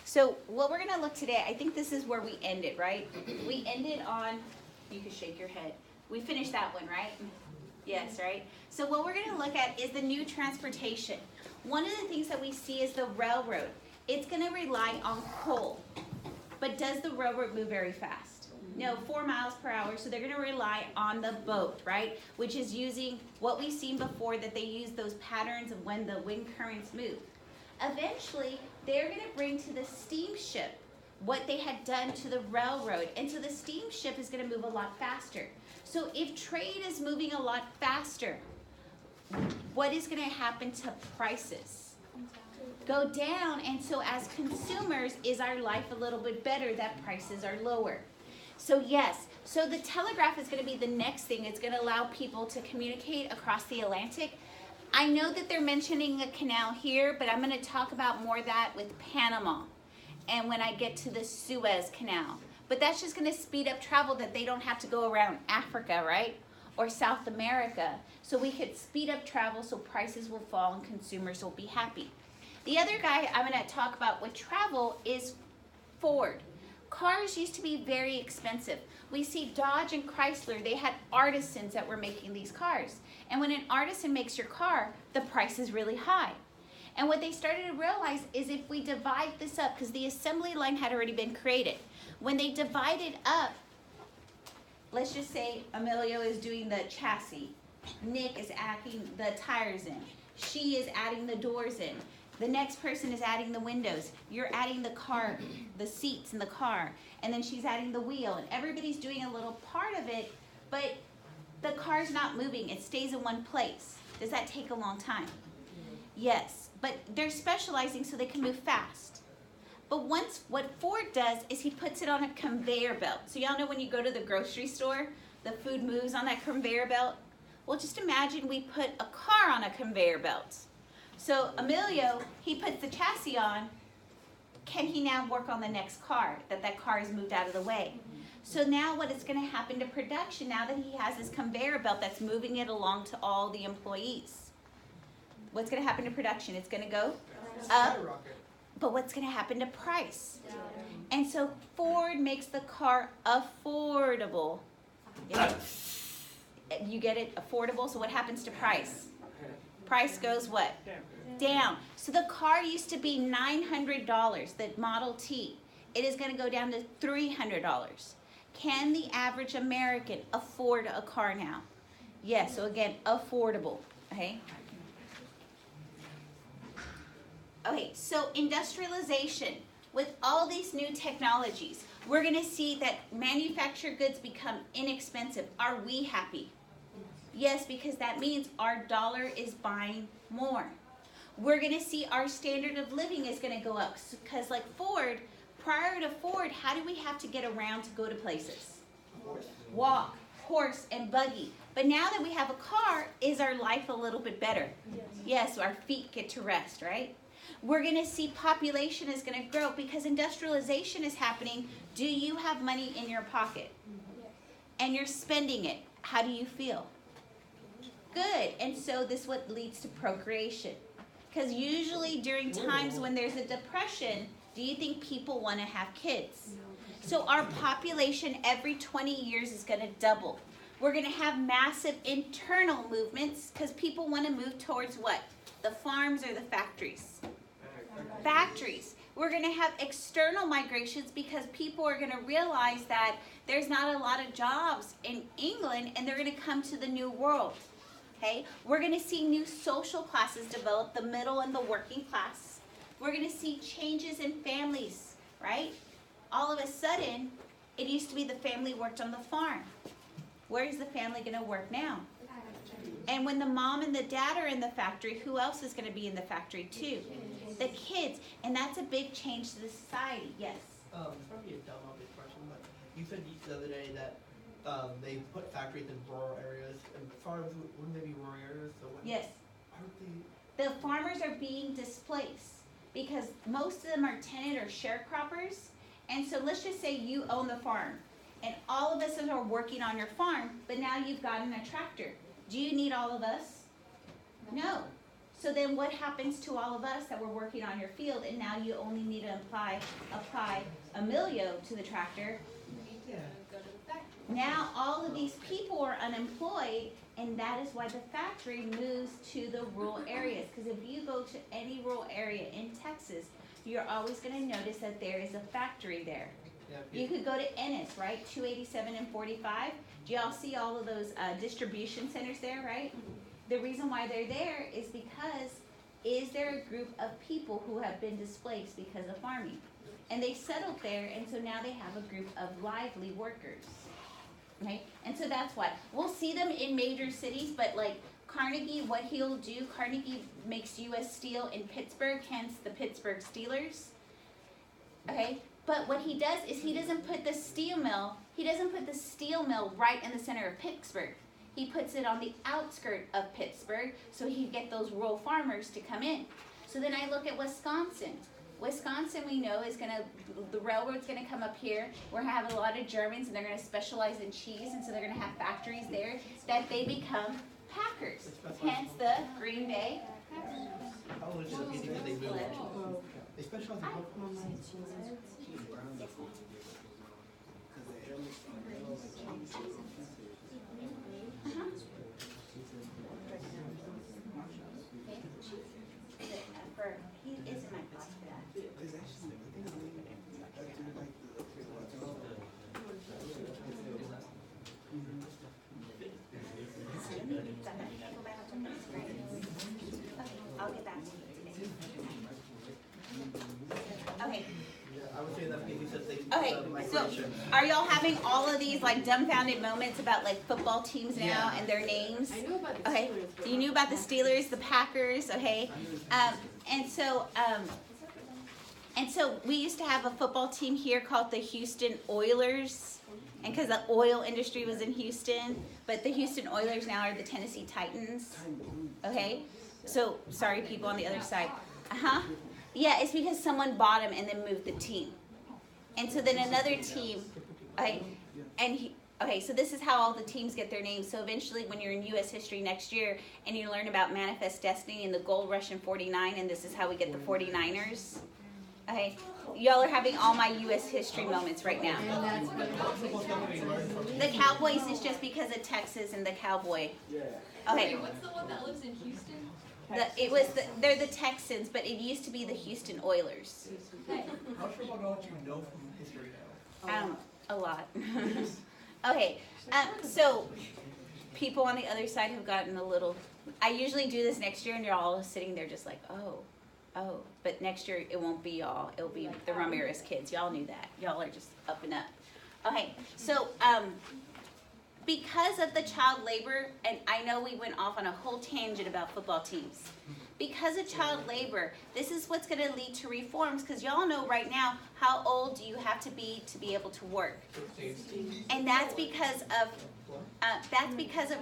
So what we're gonna look today, I think this is where we ended, right? We ended on, you can shake your head. We finished that one, right? Yes, right? So what we're gonna look at is the new transportation. One of the things that we see is the railroad. It's gonna rely on coal. But does the railroad move very fast? No, 4 miles per hour, so they're gonna rely on the boat, right? Which is using what we've seen before, that they use those patterns of when the wind currents move. Eventually, they're gonna bring to the steamship what they had done to the railroad, and so the steamship is gonna move a lot faster. So if trade is moving a lot faster, what is gonna happen to prices? Go down, and so as consumers, is our life a little bit better that prices are lower? So yes, so the telegraph is gonna be the next thing. It's gonna allow people to communicate across the Atlantic. I know that they're mentioning a canal here, but I'm gonna talk about more of that with Panama and when I get to the Suez Canal. But that's just gonna speed up travel, that they don't have to go around Africa, right? Or South America. So we could speed up travel so prices will fall and consumers will be happy. The other guy I'm gonna talk about with travel is Ford. Cars used to be very expensive. We see Dodge and Chrysler, they had artisans that were making these cars. And when an artisan makes your car, the price is really high. And what they started to realize is if we divide this up, because the assembly line had already been created. When they divided up, let's just say Emilio is doing the chassis. Nick is adding the tires in. She is adding the doors in. The next person is adding the windows. You're adding the car, the seats in the car. And then she's adding the wheel. And everybody's doing a little part of it, but the car's not moving. It stays in one place. Does that take a long time? Yes, but they're specializing so they can move fast. But once, what Ford does is he puts it on a conveyor belt. So y'all know when you go to the grocery store, the food moves on that conveyor belt? Well, just imagine we put a car on a conveyor belt. So Emilio, he puts the chassis on. Can he now work on the next car, that car is moved out of the way? So now what is going to happen to production now that he has this conveyor belt that's moving it along to all the employees? What's going to happen to production? It's going to go up. But what's going to happen to price? And so Ford makes the car affordable. You get it? Affordable. So what happens to price? Price goes what? Down. So the car used to be $900, the Model T. It is going to go down to $300. Can the average American afford a car now? Yes, so again, affordable. Okay. Okay, so industrialization. With all these new technologies, we're going to see that manufactured goods become inexpensive. Are we happy? Yes, because that means our dollar is buying more. We're going to see our standard of living is going to go up. Because like Ford, prior to Ford, how do we have to get around to go to places? Walk, horse, and buggy. But now that we have a car, is our life a little bit better? Yes, our feet get to rest, right? We're going to see population is going to grow because industrialization is happening. Do you have money in your pocket? And you're spending it. How do you feel? Good. And so this is what leads to procreation. Because usually during times when there's a depression, do you think people want to have kids? So our population every 20 years is going to double. We're going to have massive internal movements because people want to move towards what? The farms or the factories? Factories. We're going to have external migrations because people are going to realize that there's not a lot of jobs in England and they're going to come to the new world. Okay? We're going to see new social classes develop, the middle and the working class. We're going to see changes in families, right? All of a sudden, it used to be the family worked on the farm. Where is the family going to work now? And when the mom and the dad are in the factory, who else is going to be in the factory too? The kids. And that's a big change to the society. Yes? It's probably a dumb obvious question, but you said the other day that they put factories in rural areas, and farms, wouldn't they be rural areas? So yes. Aren't they? The farmers are being displaced because most of them are tenant or sharecroppers. And so let's just say you own the farm, and all of us are working on your farm, but now you've gotten a tractor. Do you need all of us? No. So then what happens to all of us that were working on your field, and now you only need to apply Emilio to the tractor? Yeah. Now all of these people are unemployed, and that is why the factory moves to the rural areas. Because if you go to any rural area in Texas, you're always going to notice that there is a factory there. Yeah. You could go to Ennis, right? 287 and 45. Do y'all see all of those distribution centers there, right? The reason why they're there is because is there a group of people who have been displaced because of farming? And they settled there, and so now they have a group of lively workers. Okay? And so that's why. We'll see them in major cities, but like Carnegie, what he'll do, Carnegie makes U.S. Steel in Pittsburgh, hence the Pittsburgh Steelers. Okay? But what he does is he doesn't put the steel mill right in the center of Pittsburgh. He puts it on the outskirt of Pittsburgh so he can get those rural farmers to come in. So then I look at Wisconsin. Wisconsin, we know, the railroad's gonna come up here. We're gonna have a lot of Germans, and they're gonna specialize in cheese, and so they're gonna have factories there that they become packers. Hence the Green Bay. Oh, it's just because they moved. They specialize in He is in my class for that. I'll get back to you today. Okay. I would say that maybe since they Okay, so are y'all having all of these like dumbfounded moments about like football teams now and their names? I knew about the Okay, Steelers. you knew about the Steelers, the Packers, okay? And so we used to have a football team here called the Houston Oilers, and because the oil industry was in Houston, but the Houston Oilers now are the Tennessee Titans, okay? So, sorry people on the other side. Yeah, it's because someone bought them and then moved the team. And so then another team, okay, okay, so this is how all the teams get their names. So eventually when you're in U.S. history next year and you learn about Manifest Destiny and the Gold Rush in 49, and this is how we get the 49ers, okay? Y'all are having all my U.S. history moments right now. The Cowboys is just because of Texas and the cowboy. Okay. What's the one that lives in Houston? They're the Texans, but it used to be the Houston Oilers. How sure about what you know from history now? A lot. Okay, so people on the other side have gotten a little, I usually do this next year and you're all sitting there just like, oh, but next year it won't be y'all, it'll be the Ramirez kids. Y'all knew that. Y'all are just up and up. Okay, so because of the child labor, and I know we went off on a whole tangent about football teams. Because of child labor, this is what's going to lead to reforms, because y'all know right now, how old do you have to be able to work? And that's because of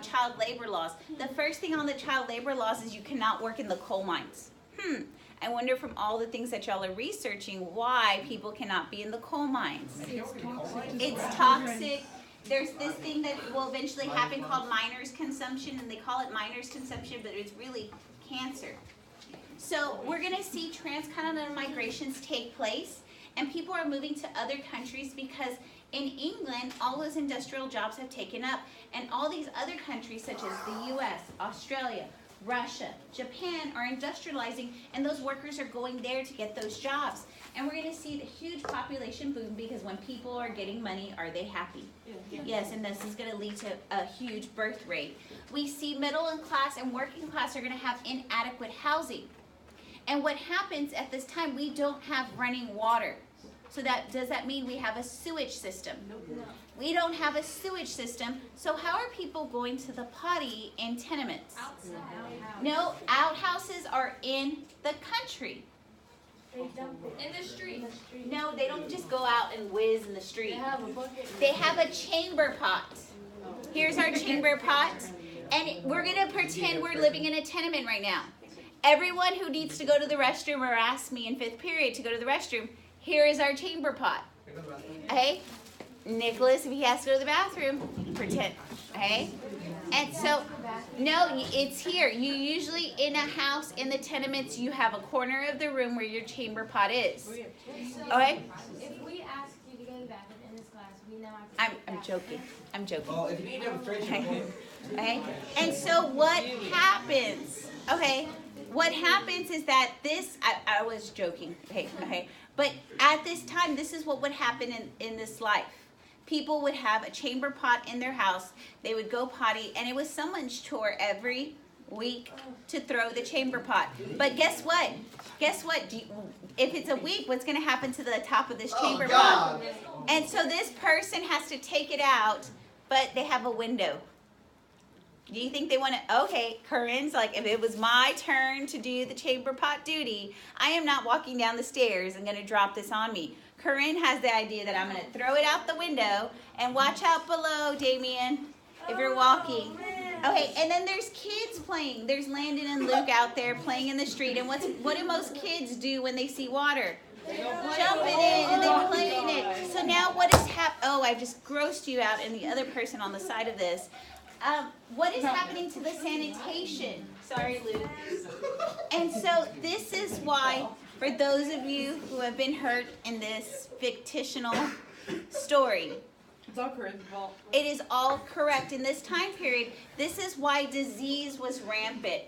child labor laws. The first thing on the child labor laws is you cannot work in the coal mines. I wonder from all the things that y'all are researching why people cannot be in the coal mines. It's toxic. There's this thing that will eventually happen called miners consumption, and they call it miners consumption, but it's really cancer. So we're going to see transcontinental migrations take place, and people are moving to other countries because in England, all those industrial jobs have taken up, and all these other countries such as the U.S., Australia, Russia, Japan are industrializing, and those workers are going there to get those jobs. And we're going to see the huge population boom because when people are getting money, are they happy? Yes, and this is going to lead to a huge birth rate. We see middle class and working class are going to have inadequate housing. And what happens at this time, we don't have running water. So does that mean we have a sewage system? No. We don't have a sewage system, so how are people going to the potty in tenements? Outside. No, outhouses are in the country. They dump it. In the street. No, they don't just go out and whiz in the street. They have a bucket. They have a chamber pot. Here's our chamber pot. And we're going to pretend we're living in a tenement right now. Everyone who needs to go to the restroom or asks me in 5th period to go to the restroom, here is our chamber pot. Okay? Nicholas, if he has to go to the bathroom, pretend. Okay? And so, no, it's here. You usually, in a house, in the tenements, you have a corner of the room where your chamber pot is. Okay? If we ask you to go to the bathroom in this class, we now have to. I'm joking. I'm joking. Well, if you need a demonstration, Okay? And so what happens, okay, what happens is that this, I was joking, okay, but at this time, this is what would happen in this life. People would have a chamber pot in their house, they would go potty, and it was someone's chore every week to throw the chamber pot. But guess what? Guess what? If it's a week, what's going to happen to the top of this chamber pot? And so this person has to take it out, but they have a window. Do you think they want to, okay, Corinne's like, if it was my turn to do the chamber pot duty, I am not walking down the stairs and going to drop this on me. Corinne has the idea that I'm going to throw it out the window, and watch out below, Damien, if you're walking. Okay, and then there's kids playing. There's Landon and Luke out there playing in the street, and what do most kids do when they see water? Jumping in and they play in it. So now what is oh, I've just grossed you out and the other person on the side of this. What is happening to the sanitation? Sorry, Luke. And so this is why, for those of you who have been hurt in this fictional story, It's all Corinne's fault. it is all correct. In this time period, this is why disease was rampant.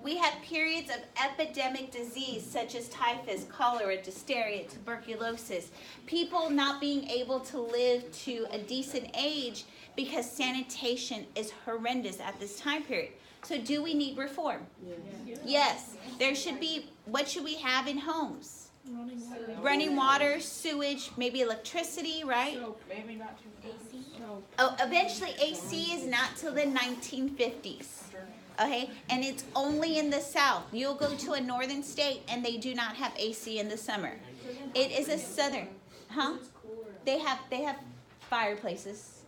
We had periods of epidemic disease such as typhus, cholera, diphtheria, tuberculosis. People not being able to live to a decent age because sanitation is horrendous at this time period. So do we need reform? Yes. There should be, what should we have in homes? Running water, sewage, maybe electricity, right? Maybe not too AC. Oh, eventually AC is not till the 1950s. Okay, and it's only in the South. You'll go to a northern state and they do not have AC in the summer. It is a southern, huh? They have fireplaces.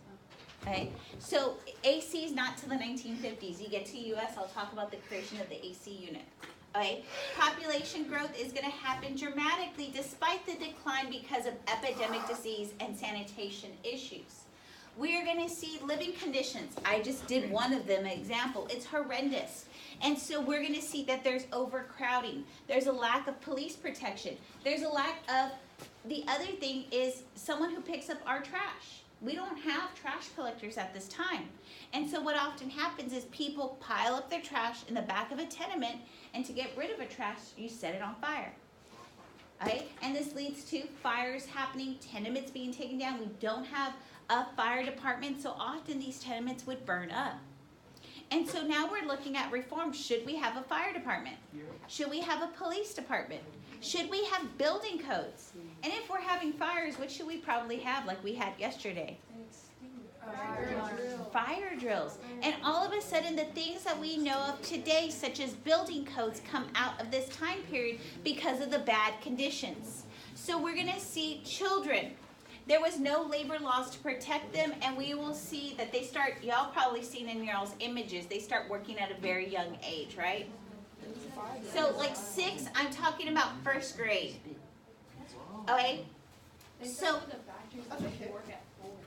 Okay, so AC is not till the 1950s. You get to US, I'll talk about the creation of the AC unit. Okay, population growth is going to happen dramatically despite the decline because of epidemic disease and sanitation issues. We are going to see living conditions. I just did one of them, example. It's horrendous. And so we're going to see that there's overcrowding. There's a lack of police protection. There's a lack of, the other thing is someone who picks up our trash. We don't have trash collectors at this time. And so what often happens is people pile up their trash in the back of a tenement, and to get rid of a trash, you set it on fire. Okay? And this leads to fires happening, tenements being taken down. We don't have a fire department, so often these tenements would burn up. And so now we're looking at reform. Should we have a fire department? Should we have a police department? Should we have building codes? And if we're having fires, what should we probably have like we had yesterday? Fire drills. And all of a sudden the things that we know of today, such as building codes, come out of this time period because of the bad conditions. So we're going to see children. There was no labor laws to protect them, and we will see that they start, y'all probably seen in y'all's images, they start working at a very young age, right? So like 6, I'm talking about first grade. Okay? So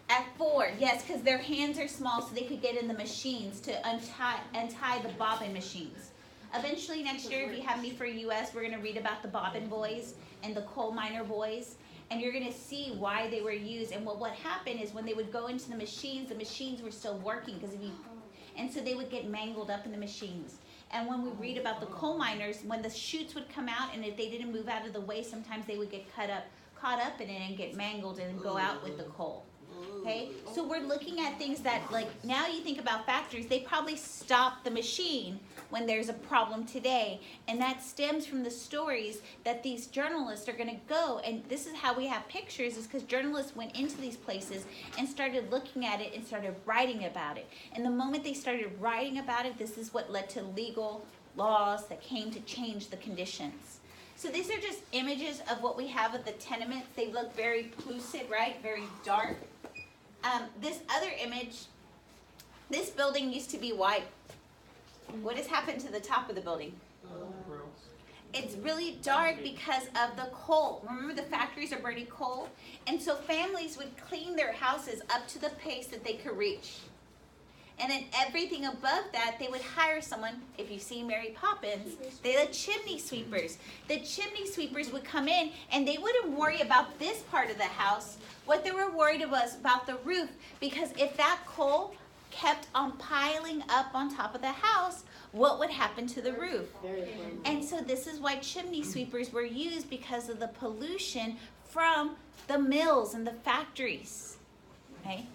at 4, yes, because their hands are small, so they could get in the machines to untie the bobbin machines. Eventually next year, if you have me for US, we're going to read about the bobbin boys and the coal miner boys. And you're going to see why they were used. And what happened is when they would go into the machines were still working, and so they would get mangled up in the machines. And when we read about the coal miners, when the chutes would come out, and if they didn't move out of the way, sometimes they would get caught up in it and get mangled and go out with the coal. Okay, so we're looking at things that, like, now you think about factories, they probably stop the machine when there's a problem today, and that stems from the stories that these journalists are going to go, and this is how we have pictures, is because journalists went into these places and started looking at it and started writing about it. And the moment they started writing about it, this is what led to legal laws that came to change the conditions. So these are just images of what we have at the tenements. They look very lucid, right? Very dark. This other image, this building used to be white. What has happened to the top of the building? It's really dark because of the coal. Remember, the factories are burning coal? And so families would clean their houses up to the pace that they could reach. And then everything above that, they would hire someone, if you see Mary Poppins, they're the chimney sweepers. The chimney sweepers would come in and they wouldn't worry about this part of the house. What they were worried was about the roof, because if that coal kept on piling up on top of the house, what would happen to the roof? And so this is why chimney sweepers were used, because of the pollution from the mills and the factories. Okay?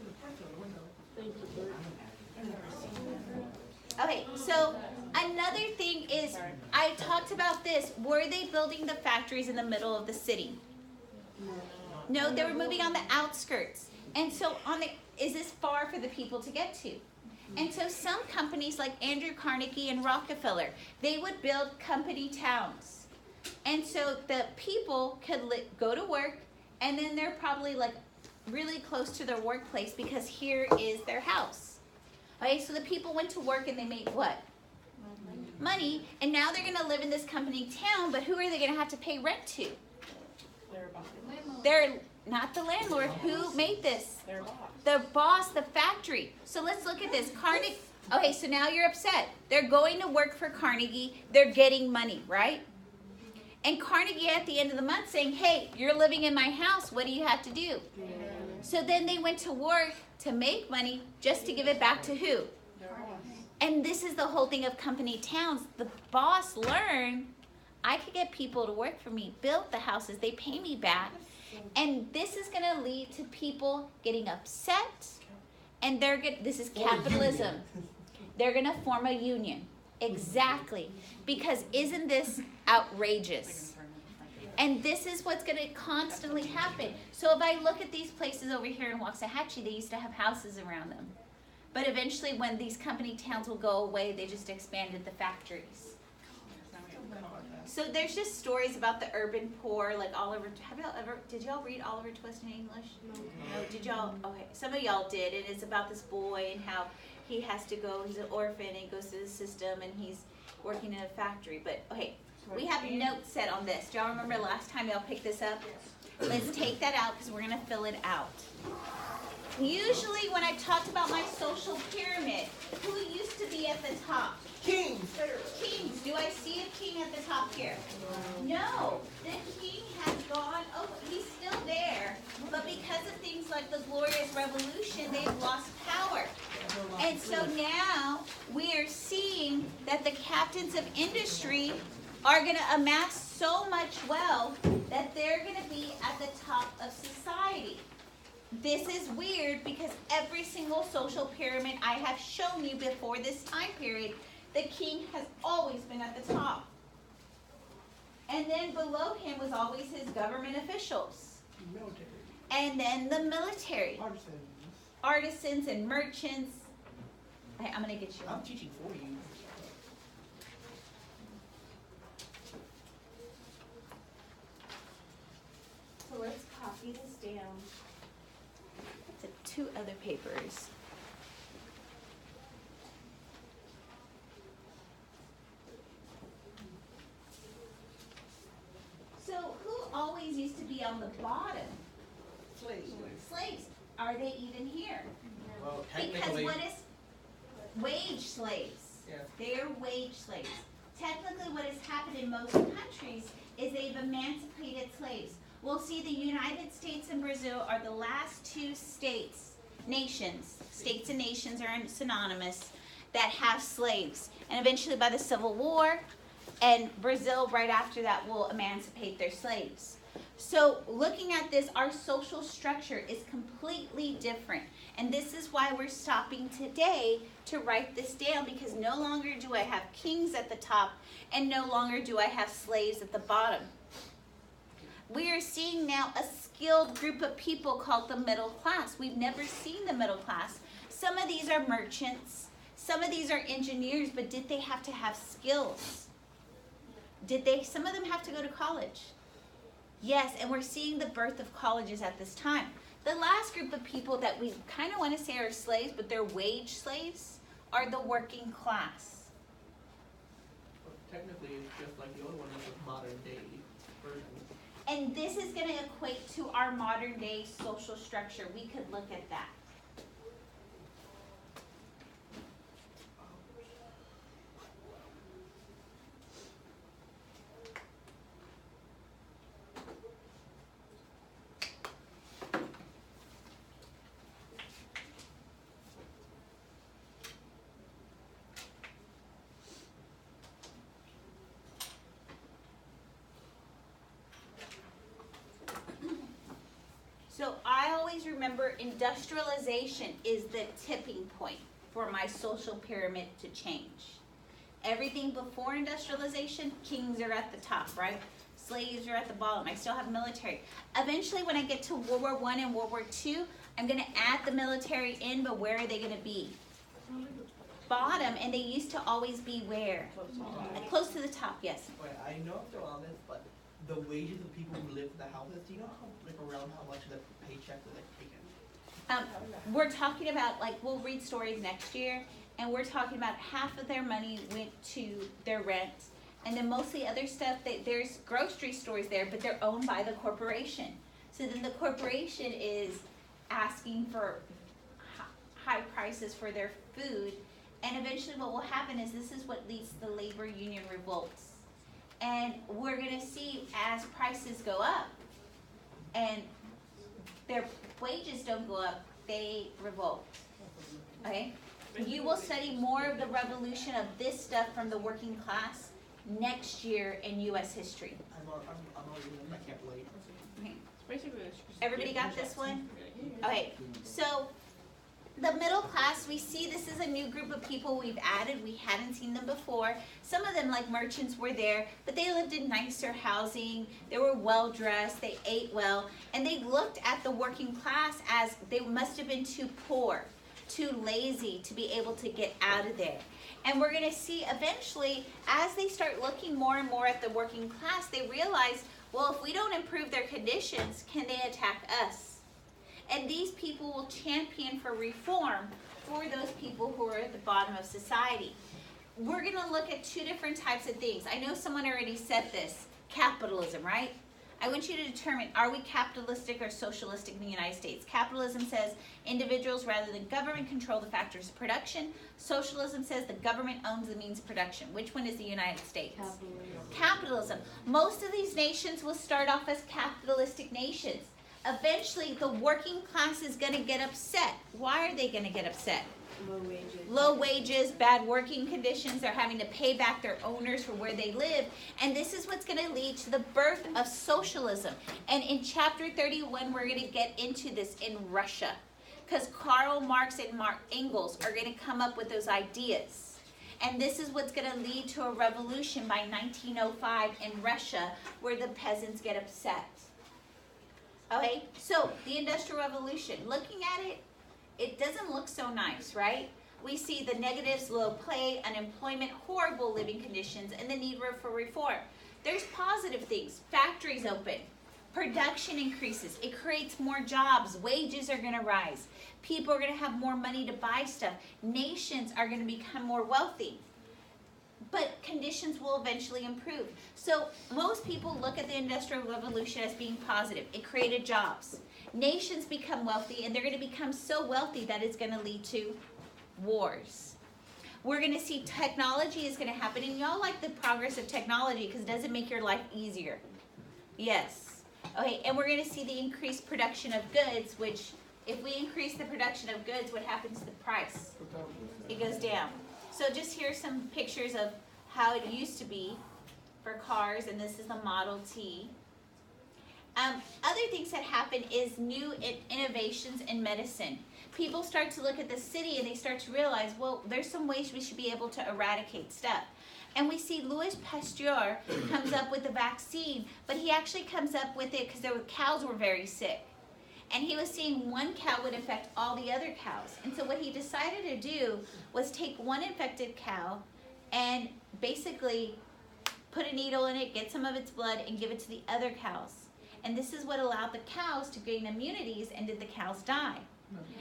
Okay, so another thing is, I talked about this. Were they building the factories in the middle of the city? No, they were moving on the outskirts. And so is this far for the people to get to? And so some companies like Andrew Carnegie and Rockefeller, they would build company towns. And so the people could go to work, and then they're probably like really close to their workplace because here is their house. Okay, so the people went to work and they made what? Money. And now they're going to live in this company town, but who are they going to have to pay rent to? They're not the landlord. Who made this? Their boss. The boss, the factory. So let's look at this. Carnegie. Okay, so now you're upset. They're going to work for Carnegie. They're getting money, right? And Carnegie at the end of the month saying, hey, you're living in my house. What do you have to do? So then they went to work to make money just to give it back to who? And this is the whole thing of company towns. The boss learned, I could get people to work for me, build the houses, they pay me back. And this is going to lead to people getting upset. And this is capitalism. They're going to form a union. Exactly. Because isn't this outrageous? And this is what's going to constantly happen. So if I look at these places over here in Waxahachie, they used to have houses around them. But eventually when these company towns will go away, they just expanded the factories. So there's just stories about the urban poor, like Oliver. Did y'all read Oliver Twist in English? No. Did y'all? Okay, some of y'all did. And it's about this boy and how he has to go, he's an orphan, and he goes to the system and he's working in a factory. But okay, we have notes set on this. Do y'all remember last time y'all picked this up? Let's take that out because we're going to fill it out. Usually when I talked about my social pyramid, who used to be at the top? Kings. Kings. Do I see a king at the top here? No. The king has gone. Oh, he's still there. But because of things like the Glorious Revolution, they've lost power. And so now we are seeing that the captains of industry are going to amass so much wealth that they're going to be at the top of society. This is weird because every single social pyramid I have shown you before this time period, the king has always been at the top. And then below him was always his government officials. Military. And then the military. Artisans and merchants. Okay, I'm going to get you. I'm teaching for you. So let's copy this down to 2 other papers. So who always used to be on the bottom? Slaves. Slaves. Are they even here? Well, Because technically. what is wage slaves? Yeah. They are wage slaves. Technically what has happened in most countries is they've emancipated slaves. We'll see the United States and Brazil are the last 2 nations and nations are synonymous, that have slaves. And eventually by the Civil War, and Brazil right after that will emancipate their slaves. So looking at this, our social structure is completely different. And this is why we're stopping today to write this down, because no longer do I have kings at the top and no longer do I have slaves at the bottom. We are seeing now a skilled group of people called the middle class. We've never seen the middle class. Some of these are merchants. Some of these are engineers, but did they have to have skills? Some of them have to go to college? Yes, and we're seeing the birth of colleges at this time. The last group of people that we kind of want to say are slaves, but they're wage slaves, are the working class. Well, technically, it's just like the old one, is a modern day version. And this is going to equate to our modern day social structure. We could look at that. always remember industrialization is the tipping point for my social pyramid to change. Everything before industrialization, kings are at the top, right? Slaves are at the bottom. I still have military. Eventually, when I get to World War I and World War II, I'm going to add the military in, but where are they going to be? Bottom, and they used to always be where? Close to the top, yes. Wait, I know I'm still on this, but the wages of people who live in the houses, do you know how, like, around how much of the paycheck was, like, taken? We're talking about, like, we'll read stories next year, and we're talking about half of their money went to their rent, and then mostly other stuff, there's grocery stores there, but they're owned by the corporation. So then the corporation is asking for high prices for their food, and eventually what will happen is this is what leads to the labor union revolts. And we're gonna see as prices go up and their wages don't go up, they revolt, okay? You will study more of the revolution of this stuff from the working class next year in U.S. history. I'm already in this, I can't relate. Okay. Basically, it's just Everybody got this one? Okay, so the middle class, we see this is a new group of people we've added. We hadn't seen them before. Some of them, like merchants, were there, but they lived in nicer housing. They were well-dressed. They ate well. And they looked at the working class as they must have been too poor, too lazy to be able to get out of there. And we're going to see eventually, as they start looking more and more at the working class, they realize, well, if we don't improve their conditions, can they attack us? And these people will champion for reform for those people who are at the bottom of society. We're going to look at two different types of things. I know someone already said this, capitalism, right? I want you to determine, are we capitalistic or socialistic in the United States? Capitalism says individuals rather than government control the factors of production. Socialism says the government owns the means of production. Which one is the United States? Capitalism. Most of these nations will start off as capitalistic nations. Eventually, the working class is going to get upset. Why are they going to get upset? Low wages. Low wages, bad working conditions. They're having to pay back their owners for where they live. And this is what's going to lead to the birth of socialism. And in chapter 31, we're going to get into this in Russia. Because Karl Marx and Mark Engels are going to come up with those ideas. And this is what's going to lead to a revolution by 1905 in Russia, where the peasants get upset. Okay, so the Industrial Revolution, looking at it, it doesn't look so nice, right? We see the negatives, low pay, unemployment, horrible living conditions, and the need for reform. There's positive things. Factories open. Production increases. It creates more jobs. Wages are going to rise. People are going to have more money to buy stuff. Nations are going to become more wealthy. But conditions will eventually improve. So most people look at the Industrial Revolution as being positive. It created jobs. Nations become wealthy, and they're going to become so wealthy that it's going to lead to wars. We're going to see technology is going to happen, and y'all like the progress of technology because it doesn't make your life easier. Yes. Okay, and we're going to see the increased production of goods, which if we increase the production of goods, what happens to the price? It goes down. So just here's some pictures of how it used to be for cars, and this is the Model T. Other things that happen is new innovations in medicine. People start to look at the city and they start to realize, well, there's some ways we should be able to eradicate stuff. And we see Louis Pasteur comes up with the vaccine, but he actually comes up with it because the cows were very sick. And he was seeing one cow would infect all the other cows. And so what he decided to do was take one infected cow and basically put a needle in it, get some of its blood, and give it to the other cows. And this is what allowed the cows to gain immunities, and did the cows die?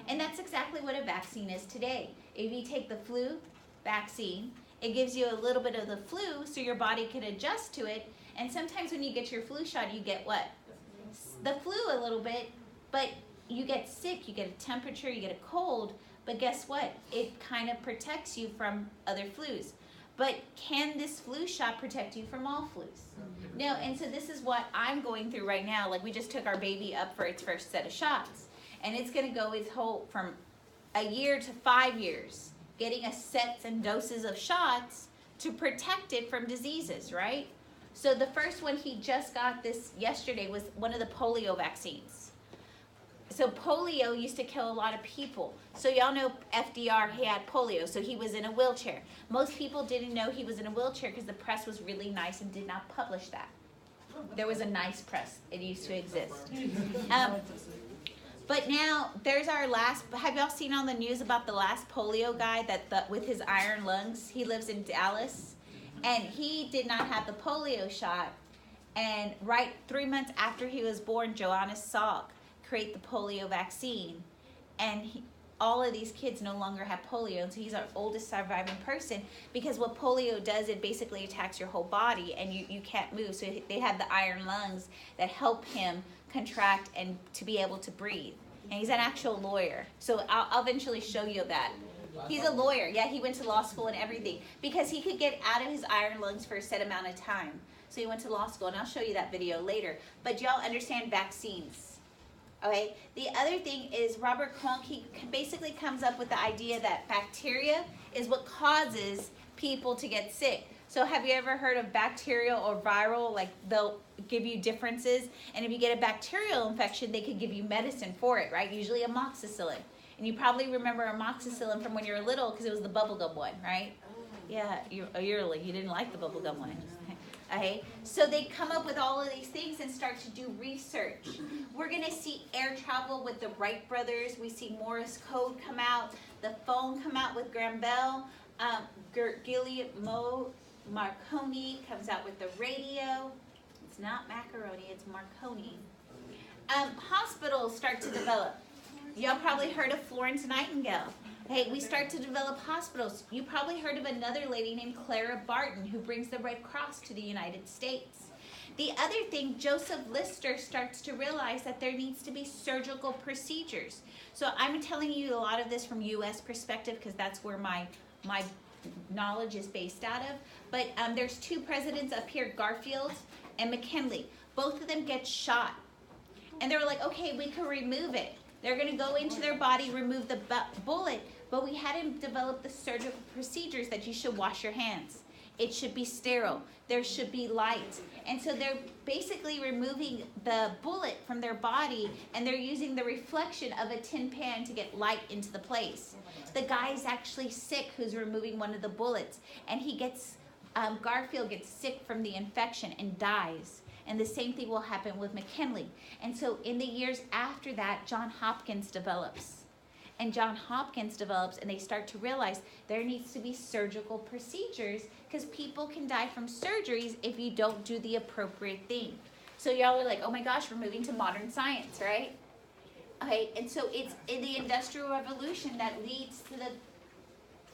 And that's exactly what a vaccine is today. If you take the flu vaccine, it gives you a little bit of the flu so your body can adjust to it. And sometimes when you get your flu shot, you get what? The flu a little bit, but you get sick, you get a temperature, you get a cold, but guess what? It kind of protects you from other flus. But can this flu shot protect you from all flus? No, and so this is what I'm going through right now. Like, we just took our baby up for its first set of shots. And it's going to go its whole, from a year to 5 years, getting a sets and doses of shots to protect it from diseases, right? So the first one he just got this yesterday was one of the polio vaccines. so polio used to kill a lot of people. So y'all know FDR, he had polio, so he was in a wheelchair. Most people didn't know he was in a wheelchair because the press was really nice and did not publish that. There was a nice press. It used to exist. But now there's our last. Have y'all seen on the news about the last polio guy with his iron lungs? He lives in Dallas, and he did not have the polio shot. And 3 months after he was born, Joanna Salk create the polio vaccine, and all of these kids no longer have polio, and so he's our oldest surviving person, because what polio does, it basically attacks your whole body and you can't move. So they have the iron lungs that help him contract and to be able to breathe. And he's an actual lawyer, so I'll eventually show you that. He's a lawyer. Yeah, he went to law school and everything because he could get out of his iron lungs for a set amount of time. So he went to law school, and I'll show you that video later. But y'all understand vaccines. Okay, the other thing is Robert Koch, he basically comes up with the idea that bacteria is what causes people to get sick. So have you ever heard of bacterial or viral? Like they'll give you differences, and if you get a bacterial infection, they could give you medicine for it, right? Usually amoxicillin. And you probably remember amoxicillin from when you were little because it was the bubblegum one, right? Yeah, you didn't like the bubblegum one. Okay, so they come up with all of these things and start to do research. We're going to see air travel with the Wright brothers. We see Morse code come out, the phone come out with Graham Bell. Guglielmo Marconi comes out with the radio. It's not macaroni, it's Marconi. Hospitals start to develop. Y'all probably heard of Florence Nightingale. Hey, we start to develop hospitals. You probably heard of another lady named Clara Barton who brings the Red Cross to the United States. The other thing, Joseph Lister starts to realize that there needs to be surgical procedures. So I'm telling you a lot of this from U.S. perspective because that's where my knowledge is based out of. But there's two presidents up here, Garfield and McKinley. Both of them get shot. And they were like, okay, we can remove it. They're going to go into their body, remove the bullet, but we hadn't developed the surgical procedures that you should wash your hands. It should be sterile. There should be light. And so they're basically removing the bullet from their body, and they're using the reflection of a tin pan to get light into the place. The guy's actually sick who's removing one of the bullets, and he gets, Garfield gets sick from the infection and dies. And the same thing will happen with McKinley. And so in the years after that, Johns Hopkins develops. And Johns Hopkins develops, and they start to realize there needs to be surgical procedures because people can die from surgeries if you don't do the appropriate thing. So y'all are like, oh my gosh, we're moving to modern science, right? Okay, and so it's in the Industrial Revolution that leads to the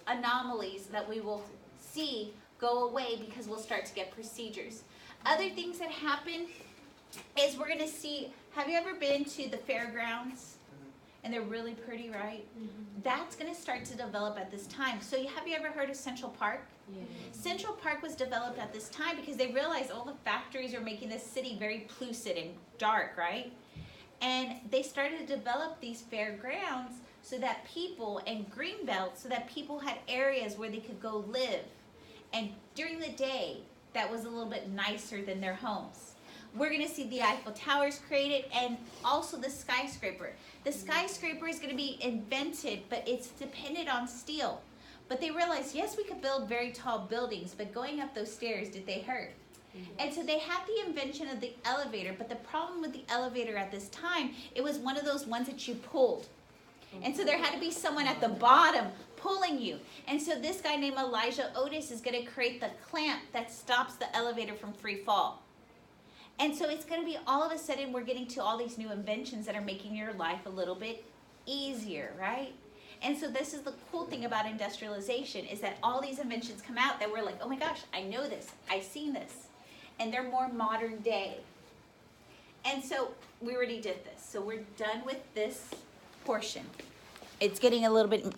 anomalies that we will see go away because we'll start to get procedures. Other things that happen is we're going to see, have you ever been to the fairgrounds? And they're really pretty, right? Mm-hmm. That's going to start to develop at this time. So have you ever heard of Central Park? Yeah. Central Park was developed at this time because they realized all the factories are making this city very pellucid and dark, right? And they started to develop these fairgrounds so that people, and green belts, so that people had areas where they could go live. And during the day, that was a little bit nicer than their homes. We're going to see the Eiffel Towers created and also the skyscraper. The skyscraper is going to be invented, but it's dependent on steel. But they realized, yes, we could build very tall buildings, but going up those stairs, did they hurt? And so they had the invention of the elevator, but the problem with the elevator at this time, it was one of those ones that you pulled. And so there had to be someone at the bottom pulling you. And so this guy named Elijah Otis is going to create the clamp that stops the elevator from free fall. And so it's going to be all of a sudden we're getting to all these new inventions that are making your life a little bit easier, right? And so this is the cool thing about industrialization is that all these inventions come out that we're like, oh my gosh, I know this, I've seen this. And they're more modern day. And so we already did this. So we're done with this portion. It's getting a little bit